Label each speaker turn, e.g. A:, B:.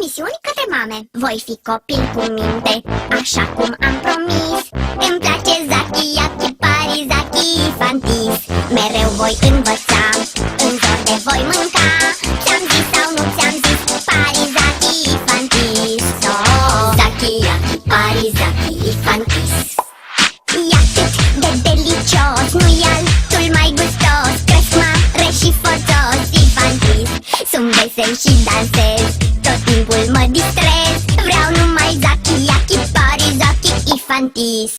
A: misiuni către mame. Voi fi copil cu minte, așa cum am promis. Îmi place Zaki, Yaki, Pari, Zaki, Fantis. Mereu voi învăța, în zor de voi mânca. Ți-am zis sau nu ți-am zis, Pari, Zaki, Fantis. Zaki, Yaki, Pari, Zaki, Fantis. E atât de delicios, nu-i altul mai gustos. Cresc mare și fotos, Fantis. Sunt vesel și dansez, tot timpul mă distrez. Vreau numai Zaki, Yaki, Pari, Zaki, Fantis.